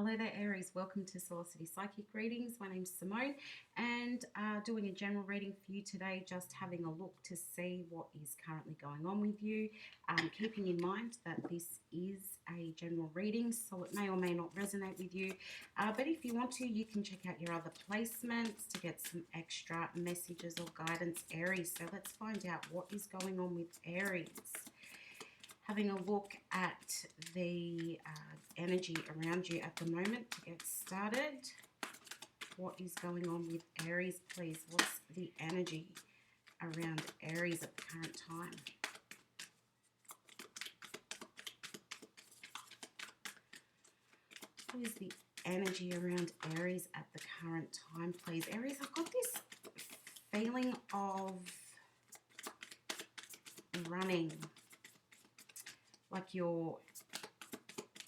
Hello there, Aries. Welcome to Soulocity Psychic Readings. My name's Simone, and doing a general reading for you today, just having a look to see what is currently going on with you. Keeping in mind that this is a general reading, so it may or may not resonate with you. But if you want to, you can check out your other placements to get some extra messages or guidance, Aries. So let's find out what is going on with Aries. Having a look at the energy around you at the moment to get started. What is going on with Aries, please? What's the energy around Aries at the current time? What is the energy around Aries at the current time, please? Aries, I've got this feeling of running. Like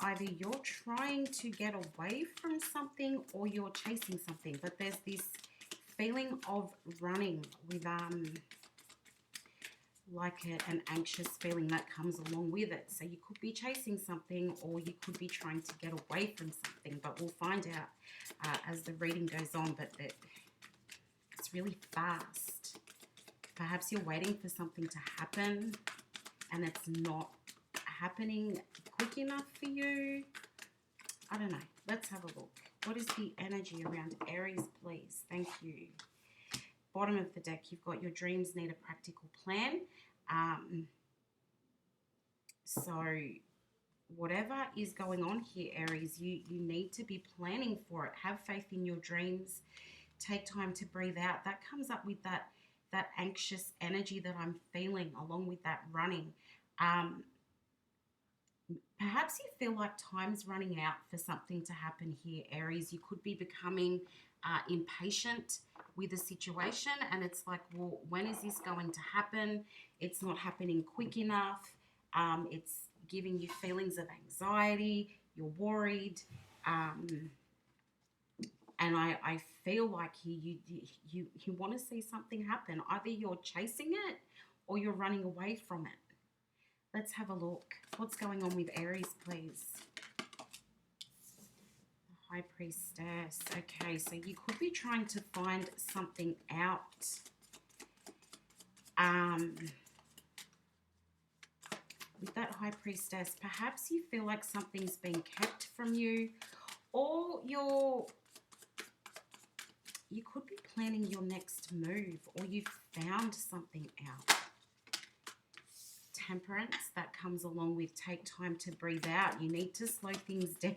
either you're trying to get away from something or you're chasing something, but there's this feeling of running with like an anxious feeling that comes along with it. So you could be chasing something or you could be trying to get away from something, but we'll find out as the reading goes on. But it's really fast. Perhaps you're waiting for something to happen and it's not happening quick enough for you. I don't know. Let's have a look. What is the energy around Aries, please? Thank you. Bottom of the deck, you've got your dreams need a practical plan. So whatever is going on here, Aries, you need to be planning for it. Have faith in your dreams. Take time to breathe out. That comes up with that anxious energy that I'm feeling along with that running. Perhaps you feel like time's running out for something to happen here, Aries. You could be becoming impatient with a situation and it's like, well, when is this going to happen? It's not happening quick enough. It's giving you feelings of anxiety. You're worried. And I feel like you want to see something happen. Either you're chasing it or you're running away from it. Let's have a look. What's going on with Aries, please? The High Priestess. Okay, so you could be trying to find something out. With that High Priestess, perhaps you feel like something's been kept from you, or you could be planning your next move, or you've found something out. Temperance, that comes along with take time to breathe out. You need to slow things down.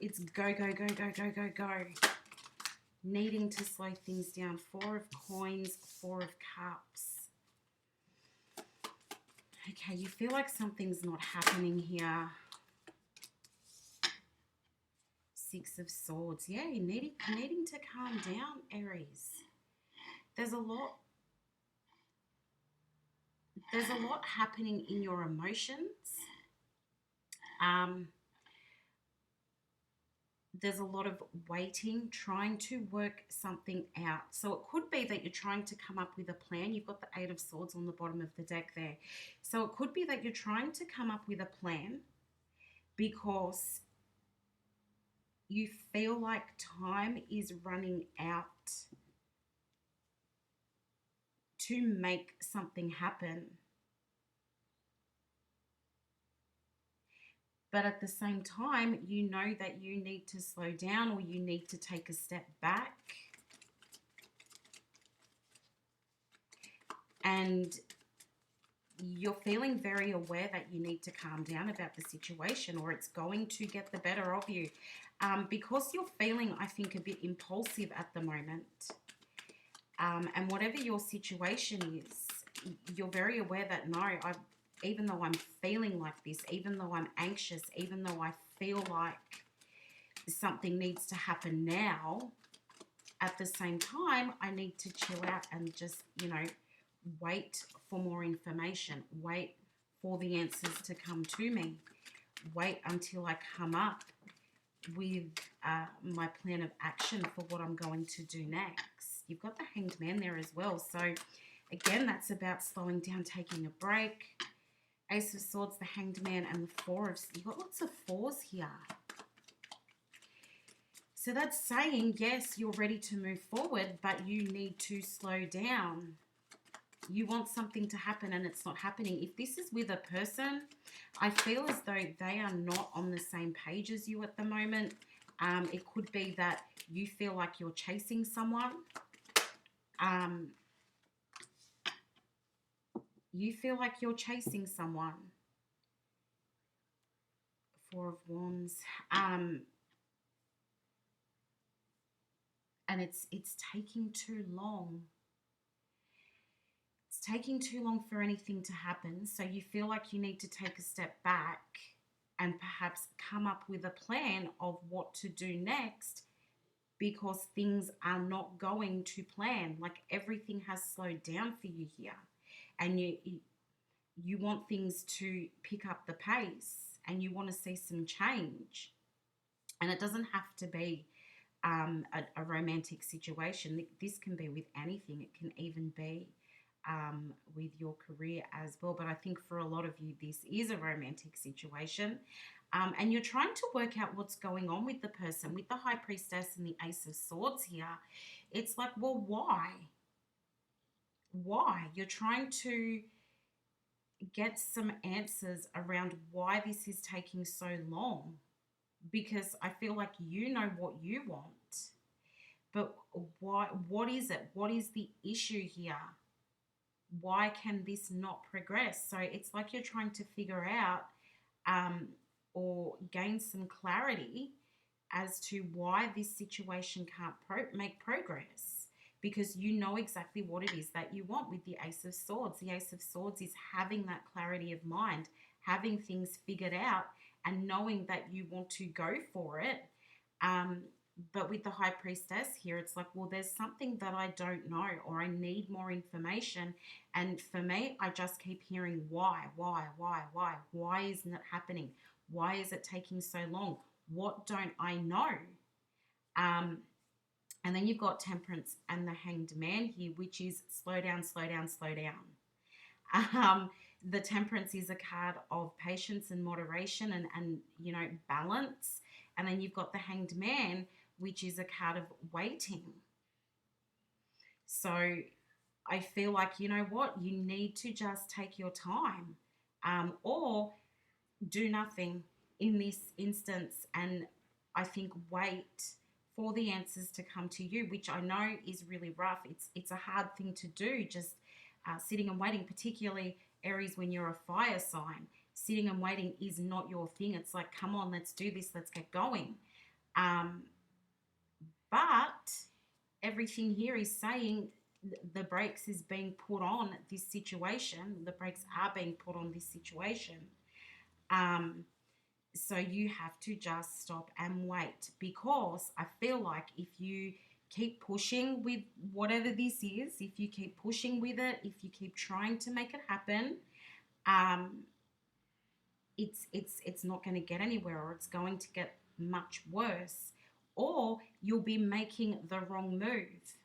It's go, go, go, go, go, go, go. Needing to slow things down. Four of Coins, Four of Cups. Okay, you feel like something's not happening here. Six of Swords. Yeah, needing to calm down, Aries. There's a lot happening in your emotions. There's a lot of waiting, trying to work something out. So it could be that you're trying to come up with a plan. You've got the Eight of Swords on the bottom of the deck there. So it could be that you're trying to come up with a plan because you feel like time is running out to make something happen. But at the same time, you know that you need to slow down or you need to take a step back. And you're feeling very aware that you need to calm down about the situation or it's going to get the better of you. Because you're feeling, I think, a bit impulsive at the moment. And whatever your situation is, you're very aware that, no, even though I'm feeling like this, even though I'm anxious, even though I feel like something needs to happen now, at the same time, I need to chill out and just, wait for more information, wait for the answers to come to me, wait until I come up with my plan of action for what I'm going to do next. You've got the Hanged Man there as well. So again, that's about slowing down, taking a break. Ace of Swords, the Hanged Man, and the Four of... You've got lots of fours here. So that's saying, yes, you're ready to move forward, but you need to slow down. You want something to happen and it's not happening. If this is with a person, I feel as though they are not on the same page as you at the moment. It could be that you feel like you're chasing someone. You feel like you're chasing someone. Four of Wands. And it's taking too long. It's taking too long for anything to happen. So you feel like you need to take a step back and perhaps come up with a plan of what to do next, because things are not going to plan. Like everything has slowed down for you here. And you want things to pick up the pace and you want to see some change. And it doesn't have to be a romantic situation. This can be with anything. It can even be with your career as well. But I think for a lot of you, this is a romantic situation. And you're trying to work out what's going on with the person. With the High Priestess and the Ace of Swords here, it's like, well, why? Why? You're trying to get some answers around why this is taking so long, because I feel like you know what you want. But why? What is it? What is the issue here? Why can this not progress? So it's like you're trying to figure out or gain some clarity as to why this situation can't make progress, because you know exactly what it is that you want with the Ace of Swords. The Ace of Swords is having that clarity of mind, having things figured out and knowing that you want to go for it. But with the High Priestess here, it's like, well, there's something that I don't know, or I need more information. And for me, I just keep hearing why. Why isn't it happening? Why is it taking so long? What don't I know? And then you've got Temperance and the Hanged Man here, which is slow down, slow down, slow down. The Temperance is a card of patience and moderation and balance. And then you've got the Hanged Man, which is a card of waiting. So I feel like, you know what, you need to just take your time, or do nothing in this instance, and I think wait for the answers to come to you, which I know is really rough. It's a hard thing to do, just sitting and waiting, particularly Aries, when you're a fire sign. Sitting and waiting is not your thing. It's like, come on, let's do this, let's get going. But everything here is saying the brakes is being put on this situation. The brakes are being put on this situation. So you have to just stop and wait, because I feel like if you keep pushing with whatever this is, if you keep pushing with it, if you keep trying to make it happen, it's not going to get anywhere, or it's going to get much worse, or you'll be making the wrong move.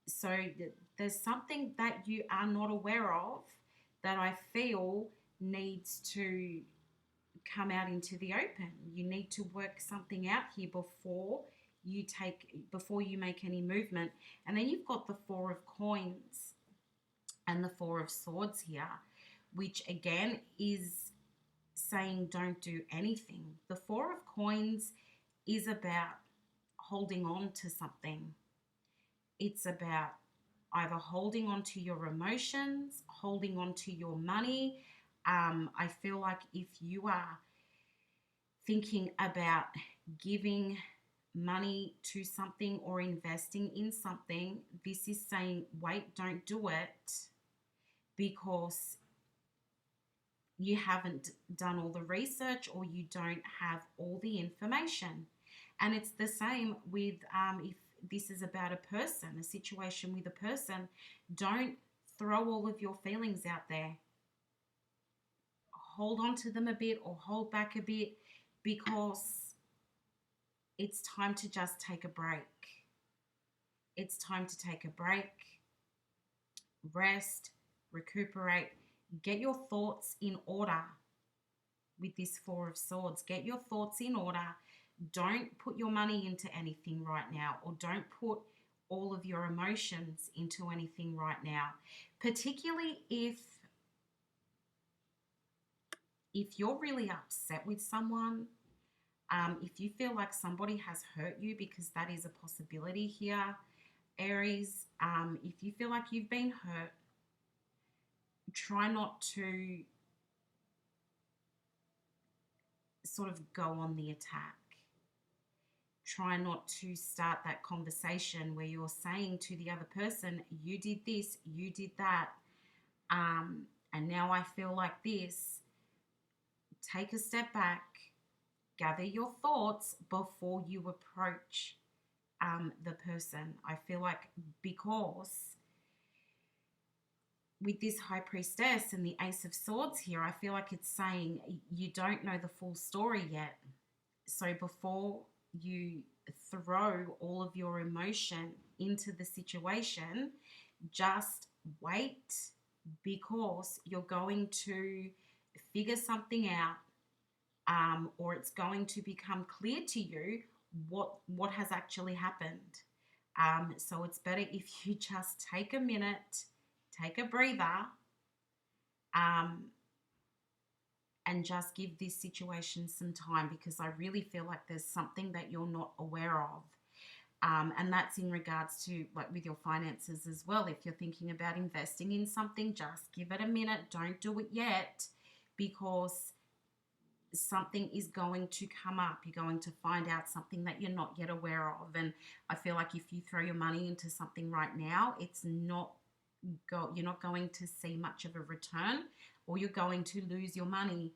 So there's something that you are not aware of that I feel needs to come out into the open. You need to work something out here before you make any movement. And then you've got the Four of Coins and the Four of Swords here, which again is saying don't do anything. The Four of Coins is about holding on to something. It's about either holding on to your emotions, holding on to your money. I feel like if you are thinking about giving money to something or investing in something, this is saying, wait, don't do it, because you haven't done all the research or you don't have all the information. And it's the same with if this is about a person, a situation with a person, don't throw all of your feelings out there. Hold on to them a bit or hold back a bit, because it's time to just take a break. It's time to take a break, rest, recuperate, get your thoughts in order with this Four of Swords. Get your thoughts in order. don't put your money into anything right now, or don't put all of your emotions into anything right now, particularly if you're really upset with someone, if you feel like somebody has hurt you, because that is a possibility here, Aries. If you feel like you've been hurt, try not to sort of go on the attack. Try not to start that conversation where you're saying to the other person, you did this, you did that, and now I feel like this. Take a step back, gather your thoughts before you approach the person. I feel like, because with this High Priestess and the Ace of Swords here, I feel like it's saying you don't know the full story yet. So before you throw all of your emotion into the situation, just wait, because you're going to figure something out, or it's going to become clear to you what has actually happened. So it's better if you just take a minute, take a breather, um, and just give this situation some time, because I really feel like there's something that you're not aware of. And that's in regards to, like, with your finances as well. If you're thinking about investing in something, just give it a minute. Don't do it yet, because something is going to come up. You're going to find out something that you're not yet aware of. And I feel like if you throw your money into something right now, you're not going to see much of a return, or you're going to lose your money,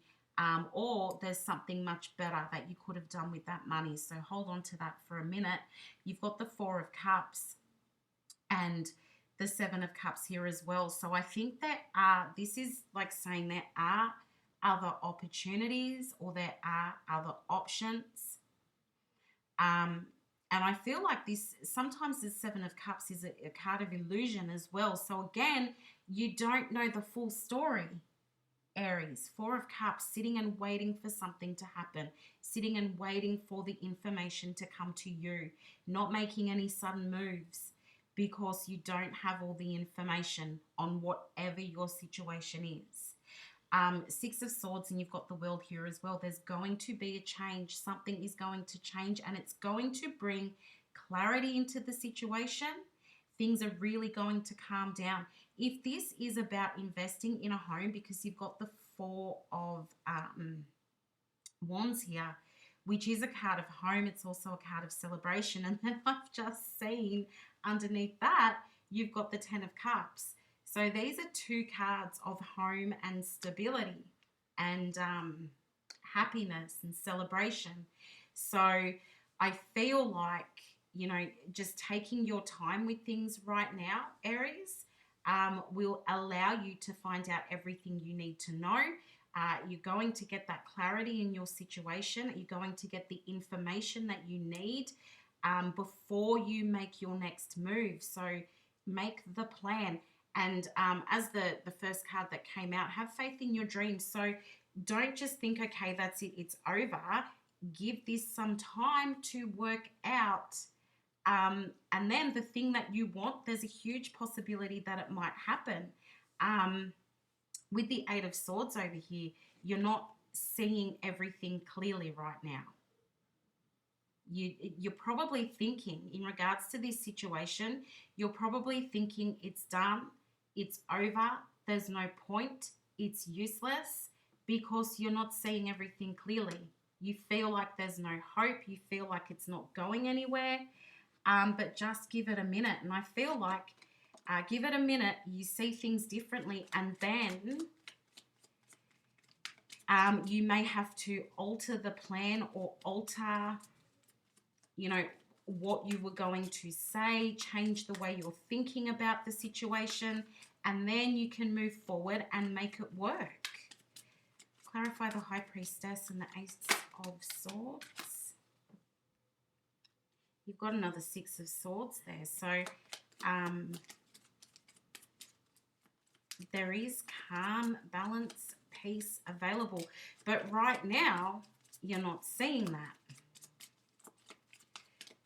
or there's something much better that you could have done with that money. So hold on to that for a minute. You've got the Four of Cups and the Seven of Cups here as well. So I think that this is like saying there are other opportunities, or there are other options. And I feel like this, sometimes the Seven of Cups is a card of illusion as well. So again, you don't know the full story, Aries. Four of Cups, sitting and waiting for something to happen, sitting and waiting for the information to come to you, not making any sudden moves, because you don't have all the information on whatever your situation is. Six of Swords, and you've got the World here as well. There's going to be a change. Something is going to change, and it's going to bring clarity into the situation. Things are really going to calm down. If this is about investing in a home, because you've got the Four of Wands here, which is a card of home, it's also a card of celebration. And then I've just seen underneath that, you've got the Ten of Cups. So these are two cards of home and stability and happiness and celebration. So I feel like, just taking your time with things right now, Aries, will allow you to find out everything you need to know. You're going to get that clarity in your situation. You're going to get the information that you need before you make your next move. So make the plan. And as the first card that came out, have faith in your dreams. So don't just think, okay, that's it, it's over. Give this some time to work out. And then the thing that you want, there's a huge possibility that it might happen. With the Eight of Swords over here, you're not seeing everything clearly right now. You're probably thinking, in regards to this situation, you're probably thinking it's done, it's over, there's no point, it's useless, because you're not seeing everything clearly. You feel like there's no hope, you feel like it's not going anywhere, but just give it a minute. And I feel like give it a minute, you see things differently, and then you may have to alter the plan, or alter what you were going to say, change the way you're thinking about the situation, and then you can move forward and make it work. Clarify the High Priestess and the Ace of Swords. You've got another Six of Swords there. So there is calm, balance, peace available. But right now, you're not seeing that.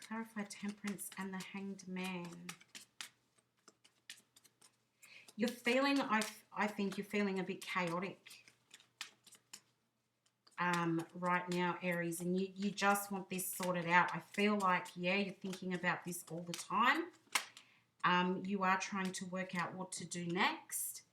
clarify Temperance and the Hanged Man. You're feeling, I think you're feeling a bit chaotic right now, Aries, and you just want this sorted out. I feel like, yeah, you're thinking about this all the time. You are trying to work out what to do next.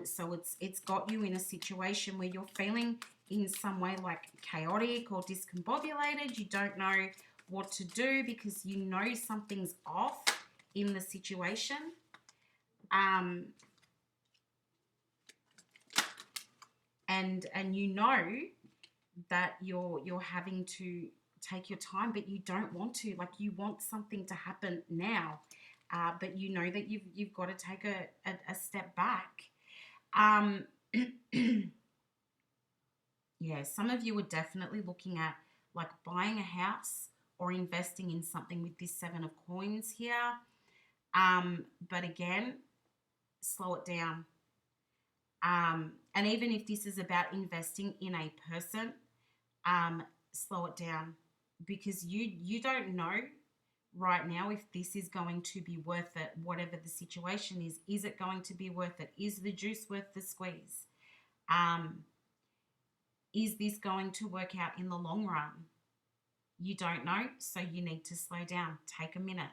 So it's got you in a situation where you're feeling in some way like chaotic or discombobulated. You don't know what to do because you know something's off in the situation. And you know that you're having to take your time, but you don't want to. Like, you want something to happen now, but you know that you've got to take a step back. Yeah, some of you are definitely looking at like buying a house or investing in something with this Seven of Coins here. But again, slow it down. And even if this is about investing in a person, slow it down, because you don't know right now if this is going to be worth it. Whatever the situation is it going to be worth it? Is the juice worth the squeeze? Is this going to work out in the long run? You don't know, so you need to slow down. Take a minute,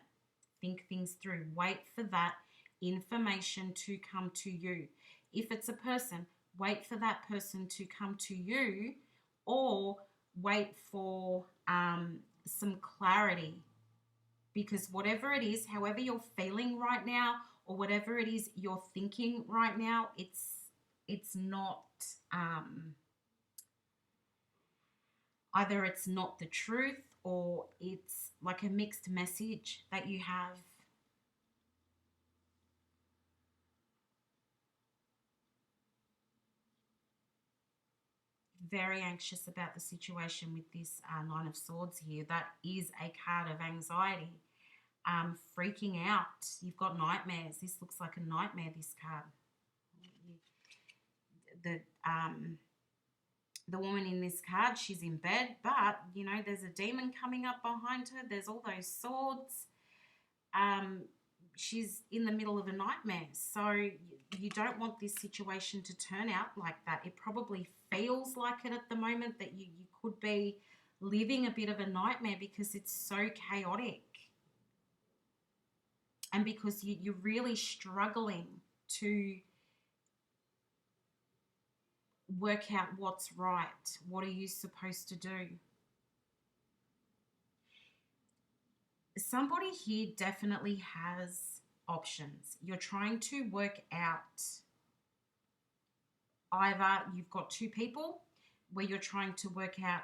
think things through, wait for that information to come to you. If it's a person, wait for that person to come to you, or wait for some clarity, because whatever it is, however you're feeling right now, or whatever it is you're thinking right now, it's not either it's not the truth, or it's like a mixed message that you have. Very anxious about the situation with this Nine of Swords here. That is a card of anxiety. Freaking out. You've got nightmares. This looks like a nightmare, this card. The woman in this card, she's in bed, but, you know, there's a demon coming up behind her. There's all those swords. She's in the middle of a nightmare. So you don't want this situation to turn out like that. It probably feels like it at the moment, that you could be living a bit of a nightmare because it's so chaotic. And because you're really struggling to work out what's right. What are you supposed to do? Somebody here definitely has options. You're trying to work out, either you've got two people where you're trying to work out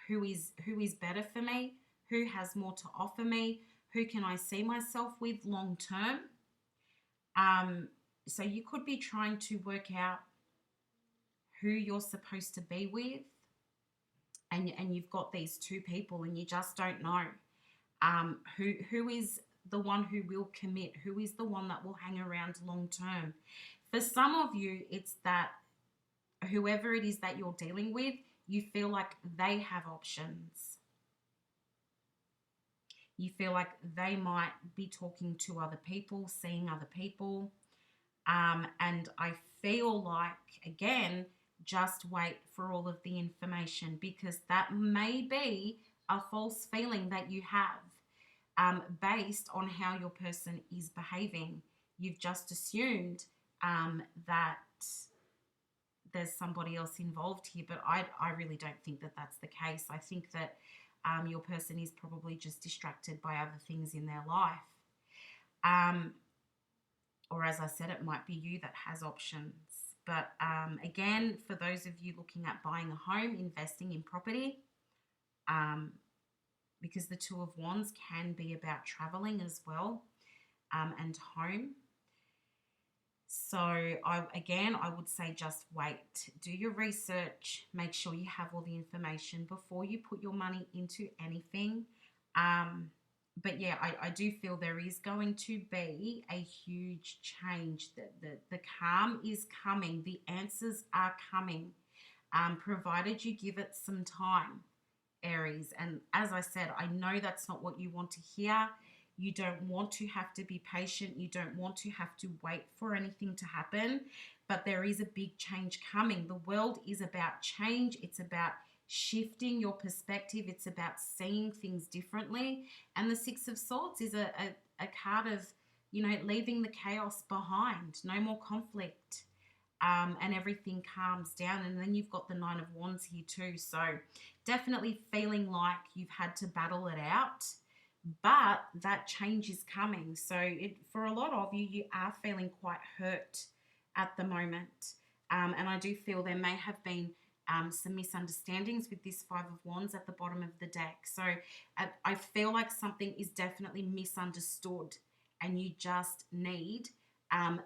who is better for me, who has more to offer me, who can I see myself with long term. So you could be trying to work out who you're supposed to be with, and you've got these two people and you just don't know who is the one who will commit, who is the one that will hang around long term. For some of you, it's that whoever it is that you're dealing with, you feel like they have options. You feel like they might be talking to other people, seeing other people. And I feel like, again, just wait for all of the information, because that may be a false feeling that you have based on how your person is behaving. You've just assumed that there's somebody else involved here, but I really don't think that that's the case. I think that your person is probably just distracted by other things in their life. Or as I said, it might be you that has options. But again, for those of you looking at buying a home, investing in property, because the Two of Wands can be about traveling as well, and home. So I would say just wait. Do your research. Make sure you have all the information before you put your money into anything. But yeah, I do feel there is going to be a huge change. The calm is coming. The answers are coming, provided you give it some time. Aries. And as I said, I know that's not what you want to hear. You don't want to have to be patient. You don't want to have to wait for anything to happen. But there is a big change coming. The world is about change. It's about shifting your perspective. It's about seeing things differently. And the Six of Swords is a card of, you know, leaving the chaos behind. No more conflict. And everything calms down. And then you've got the Nine of Wands here too. So definitely feeling like you've had to battle it out, but that change is coming. So for a lot of you, you are feeling quite hurt at the moment. And I do feel there may have been some misunderstandings with this Five of Wands at the bottom of the deck. So I feel like something is definitely misunderstood and you just need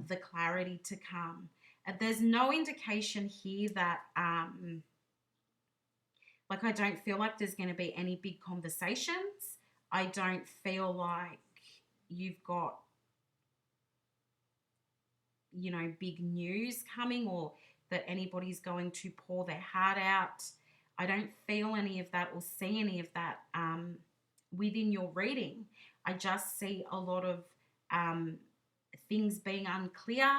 the clarity to come. There's no indication here that, like, I don't feel like there's going to be any big conversations. I don't feel like you've got, you know, big news coming or that anybody's going to pour their heart out. I don't feel any of that or see any of that within your reading. I just see a lot of things being unclear.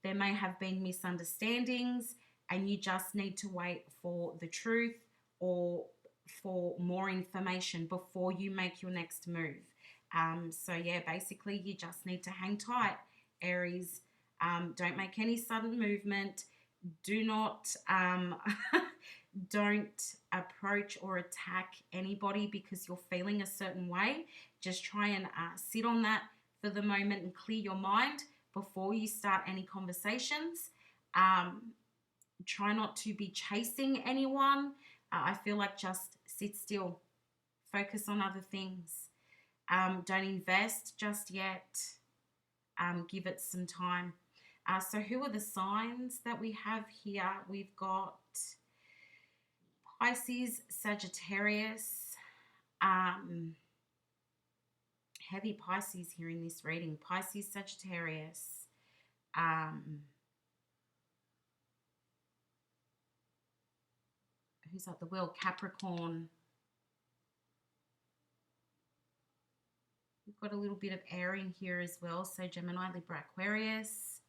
There may have been misunderstandings and you just need to wait for the truth or for more information before you make your next move. So yeah, basically you just need to hang tight, Aries. Don't make any sudden movement. Do not, don't approach or attack anybody because you're feeling a certain way. Just try and sit on that for the moment and clear your mind before you start any conversations. Try not to be chasing anyone. I feel like just sit still. Focus on other things. Don't invest just yet. Give it some time. So who are the signs that we have here? We've got Pisces, Sagittarius, heavy Pisces here in this reading. Pisces, Sagittarius, who's at the wheel? Capricorn. We've got a little bit of air in here as well. So Gemini, Libra, Aquarius.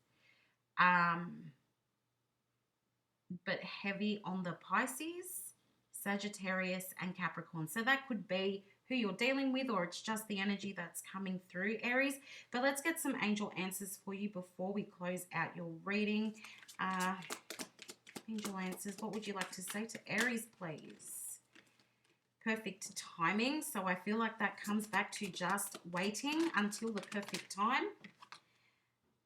But heavy on the Pisces, Sagittarius, and Capricorn. So that could be who you're dealing with, or it's just the energy that's coming through, Aries. But let's get some angel answers for you before we close out your reading. Angel answers, what would you like to say to Aries, please? Perfect timing. So I feel like that comes back to just waiting until the perfect time.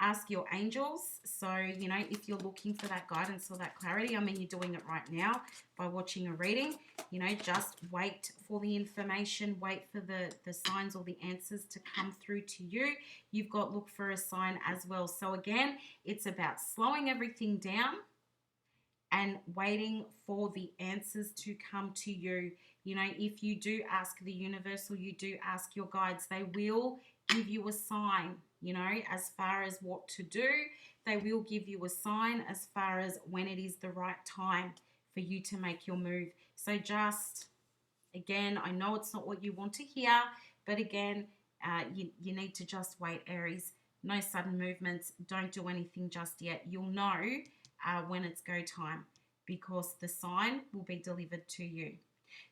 Ask your angels. So, you know, if you're looking for that guidance or that clarity, I mean, you're doing it right now by watching a reading, you know, just wait for the information, wait for the signs or the answers to come through to you. You've got look for a sign as well. So again, it's about slowing everything down and waiting for the answers to come to you. You know, if you do ask the universe or you do ask your guides, they will give you a sign, you know, as far as what to do. They will give you a sign as far as when it is the right time for you to make your move. So just, again, I know it's not what you want to hear, but again, you need to just wait, Aries. No sudden movements. Don't do anything just yet. You'll know when it's go time because the sign will be delivered to you.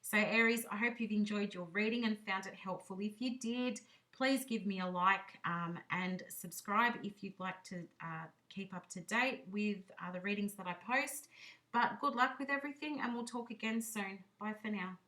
So Aries, I hope you've enjoyed your reading and found it helpful. If you did, please give me a like and subscribe if you'd like to keep up to date with the readings that I post. But good luck with everything and we'll talk again soon. Bye for now.